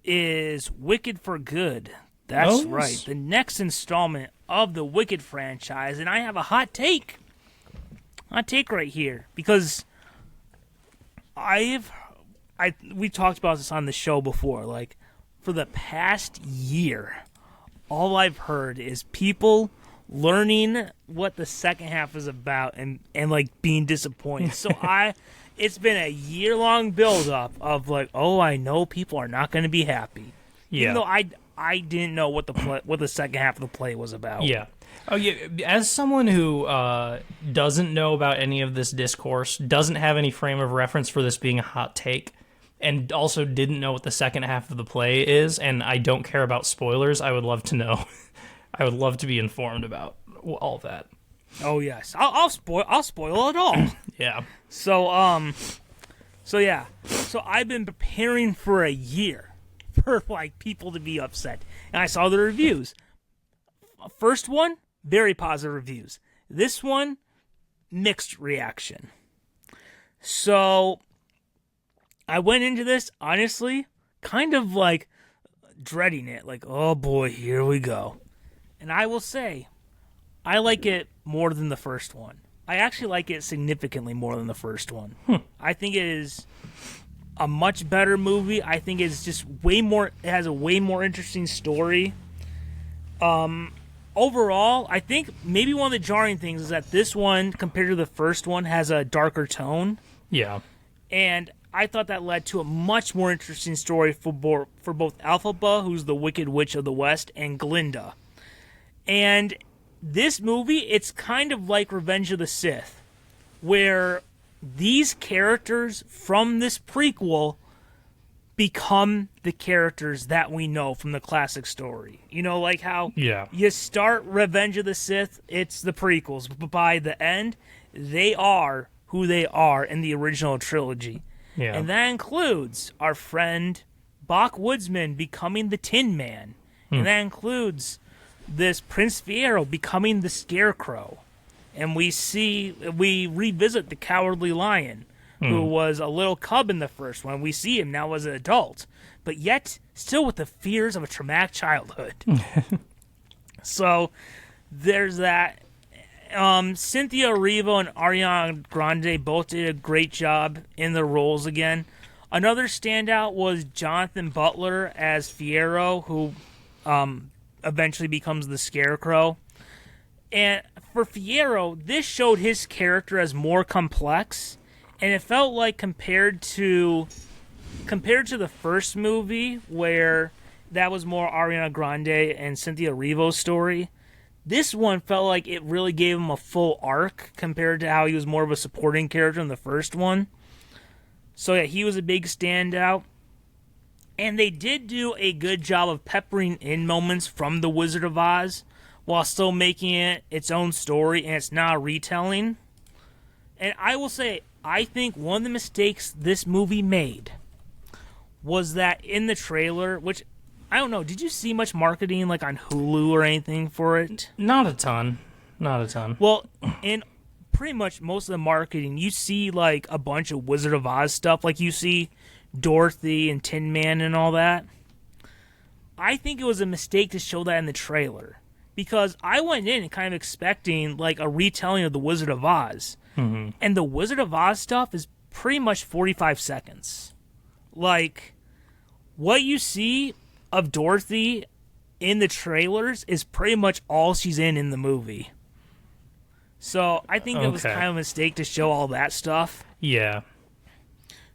is Wicked for Good. That's right. The next installment of the Wicked franchise. And I have a hot take. Hot take right here. Because we talked about this on the show before. Like, for the past year, all I've heard is people learning what the second half is about and like being disappointed. So it's been a year-long build-up of like, oh, I know people are not going to be happy. Yeah. Even though I didn't know what the second half of the play was about. Yeah. Oh, yeah. As someone who doesn't know about any of this discourse, doesn't have any frame of reference for this being a hot take, and also didn't know what the second half of the play is, and I don't care about spoilers, I would love to know. I would love to be informed about all that. Oh yes, I'll spoil it all. Yeah. So yeah. So I've been preparing for a year for like people to be upset, and I saw the reviews. First one, very positive reviews. This one, mixed reaction. So I went into this, honestly, kind of like dreading it. Like, oh boy, here we go. And I will say, I like it more than the first one. I actually like it significantly more than the first one. I think it is a much better movie. I think it's just it has a way more interesting story. Overall, I think maybe one of the jarring things is that this one, compared to the first one, has a darker tone. Yeah. And I thought that led to a much more interesting story for both Elphaba, who's the Wicked Witch of the West, and Glinda. And this movie, it's kind of like Revenge of the Sith, where these characters from this prequel become the characters that we know from the classic story. You know, like how you start Revenge of the Sith, it's the prequels, but by the end, they are who they are in the original trilogy. Yeah. And that includes our friend Bach Woodsman becoming the Tin Man. And that includes this Prince Fiero becoming the Scarecrow. And we revisit the Cowardly Lion, who was a little cub in the first one. We see him now as an adult, but yet still with the fears of a traumatic childhood. So there's that. Cynthia Erivo and Ariana Grande both did a great job in their roles again. Another standout was Jonathan Butler as Fiero, who eventually becomes the Scarecrow. And for Fiero, this showed his character as more complex, and it felt like compared to the first movie, where that was more Ariana Grande and Cynthia Erivo's story, this one felt like it really gave him a full arc compared to how he was more of a supporting character in the first one. So yeah, he was a big standout. And they did do a good job of peppering in moments from The Wizard of Oz while still making it its own story, and it's not a retelling. And I will say, I think one of the mistakes this movie made was that in the trailer, which, I don't know, did you see much marketing like on Hulu or anything for it? Not a ton. Well, in pretty much most of the marketing, you see like a bunch of Wizard of Oz stuff. Like you see Dorothy and Tin Man and all that. I think it was a mistake to show that in the trailer, because I went in kind of expecting like a retelling of The Wizard of Oz. Mm-hmm. And the Wizard of Oz stuff is pretty much 45 seconds. Like, what you see of Dorothy in the trailers is pretty much all she's in the movie. So I think it was kind of a mistake to show all that stuff. Yeah.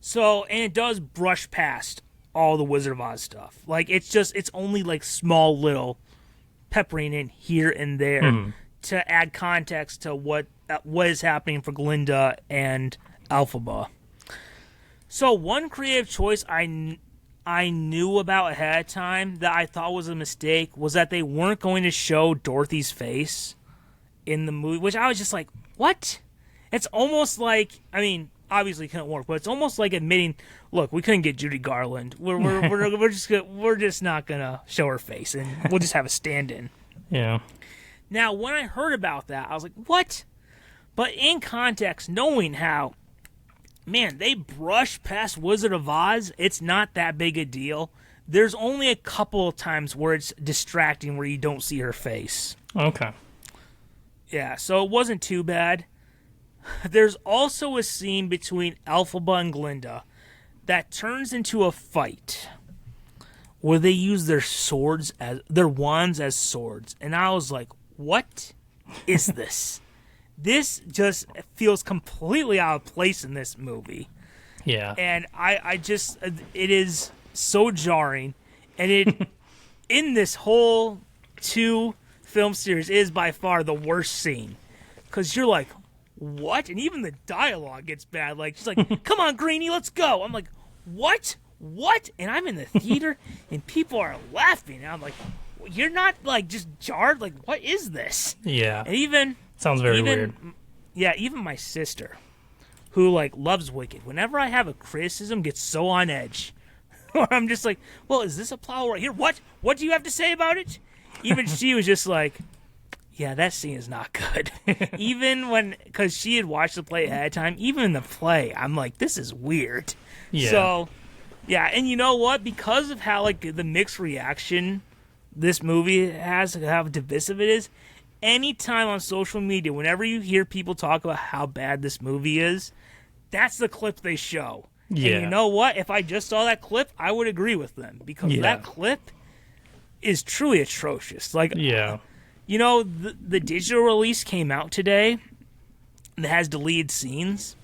So, and it does brush past all the Wizard of Oz stuff. Like, it's only like small little peppering in here and there to add context to what is happening for Glinda and Elphaba. So one creative choice I knew about ahead of time that I thought was a mistake was that they weren't going to show Dorothy's face in the movie, which I was just like, what? It's almost like, I mean, obviously it couldn't work, but it's almost like admitting, look, we couldn't get Judy Garland. We're just not gonna show her face, and we'll just have a stand-in. Yeah. Now, when I heard about that, I was like, what? But in context, knowing how, man, they brush past Wizard of Oz, it's not that big a deal. there's only a couple of times where it's distracting where you don't see her face. Okay. Yeah, so it wasn't too bad. There's also a scene between Elphaba and Glinda that turns into a fight where they use their wands as swords. And I was like, what is this? This just feels completely out of place in this movie. Yeah. And it is so jarring. And it, in this whole 2 film series, is by far the worst scene. Because you're like, what? And even the dialogue gets bad. Like, she's like, come on, Greenie, let's go. I'm like, what? What? And I'm in the theater, and people are laughing. And I'm like, you're not, like, just jarred? Like, what is this? Yeah. And even... Sounds very weird. Yeah, even my sister, who, like, loves Wicked, whenever I have a criticism, gets so on edge. Or I'm just like, well, is this a plow right here? What? What do you have to say about it? Even she was just like, yeah, that scene is not good. Even because she had watched the play ahead of time, even in the play, I'm like, this is weird. Yeah. So, yeah, and you know what? Because of how, like, the mixed reaction this movie has, how divisive it is, anytime on social media, whenever you hear people talk about how bad this movie is, that's the clip they show. Yeah. And you know what? If I just saw that clip, I would agree with them. Because that clip is truly atrocious. Like, yeah. You know, the digital release came out today that has deleted scenes.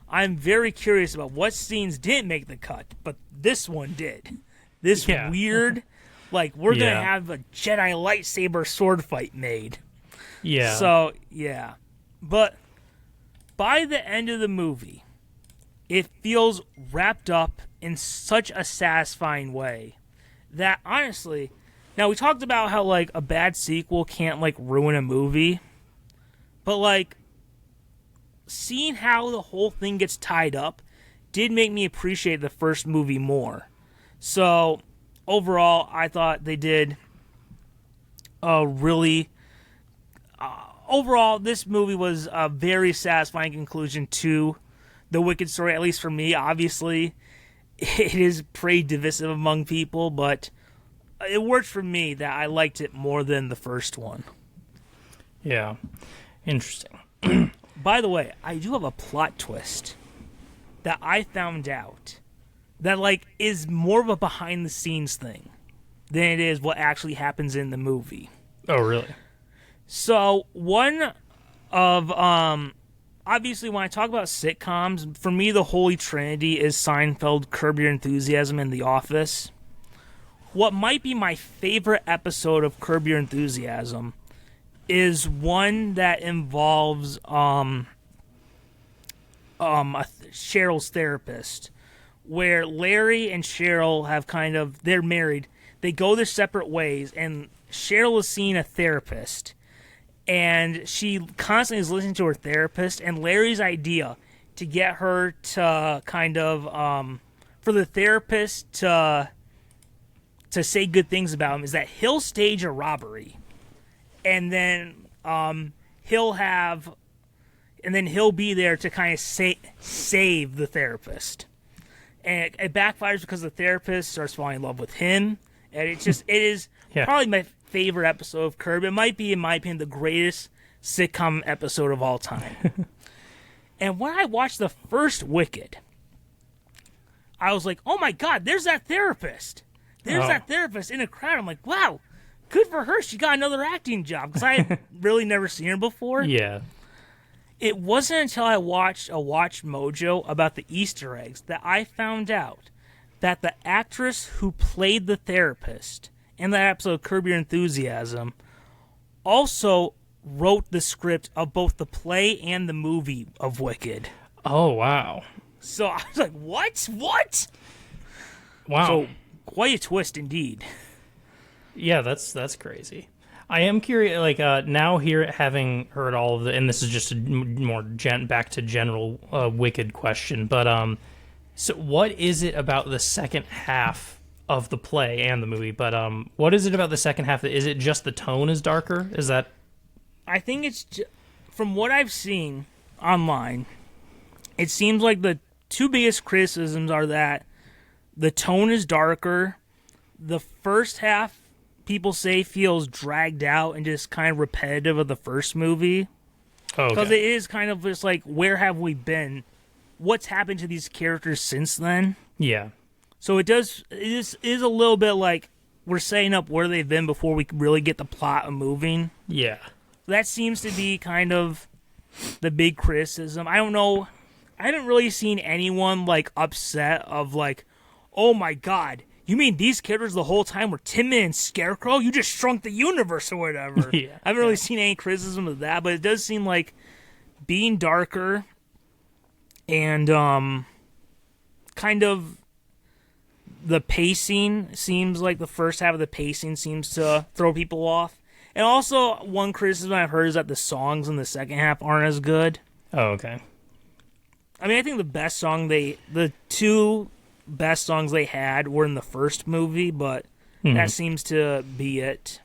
I'm very curious about what scenes didn't make the cut, but this one did. This weird, like, we're going to have a Jedi lightsaber sword fight made. Yeah. So, yeah. But by the end of the movie, it feels wrapped up in such a satisfying way that, honestly... Now, we talked about how, like, a bad sequel can't, like, ruin a movie. But, like, seeing how the whole thing gets tied up did make me appreciate the first movie more. So, overall, I thought they did a really... overall, this movie was a very satisfying conclusion to the Wicked story, at least for me. Obviously, it is pretty divisive among people, but... it worked for me that I liked it more than the first one. Yeah. Interesting. By the way, I do have a plot twist that I found out that, like, is more of a behind-the-scenes thing than it is what actually happens in the movie. Oh, really? So, one of, obviously, when I talk about sitcoms, for me, the Holy Trinity is Seinfeld, Curb Your Enthusiasm, and The Office. What might be my favorite episode of Curb Your Enthusiasm is one that involves Cheryl's therapist, where Larry and Cheryl have they're married. They go their separate ways, and Cheryl is seeing a therapist, and she constantly is listening to her therapist, and Larry's idea to get her to for the therapist to say good things about him is that he'll stage a robbery, and then he'll be there to kind of save the therapist, and it backfires because the therapist starts falling in love with him, and it is probably my favorite episode of Curb. It might be, in my opinion, the greatest sitcom episode of all time. And when I watched the first Wicked, I was like, oh my god, there's that therapist. There's that therapist in a crowd. I'm like, wow, good for her. She got another acting job, because I had really never seen her before. Yeah. It wasn't until I watched a Watch Mojo about the Easter eggs that I found out that the actress who played the therapist in that episode of Curb Your Enthusiasm also wrote the script of both the play and the movie of Wicked. Oh, wow. So I was like, what? What? Wow. So, quite a twist indeed. Yeah, that's crazy. I am curious, like, now here, having heard all of the, and this is just a more back to general Wicked question, but so what is it about the second half of the play and the movie? But what is it about the second half? Is it just the tone is darker? Is that? I think it's from what I've seen online. It seems like the two biggest criticisms are that the tone is darker, the first half people say feels dragged out and just kind of repetitive of the first movie. Because it is kind of just like, where have we been? What's happened to these characters since then? Yeah. So it is a little bit like we're setting up where they've been before we really get the plot moving. Yeah. That seems to be kind of the big criticism. I don't know. I haven't really seen anyone like upset of like, oh my god, you mean these characters the whole time were Tin Man and Scarecrow? You just shrunk the universe or whatever. Yeah. I haven't really seen any criticism of that, but it does seem like being darker and kind of the pacing seems like the first half of the pacing seems to throw people off. And also, one criticism I've heard is that the songs in the second half aren't as good. Oh, okay. I mean, I think the two best songs they had were in the first movie, but that seems to be it.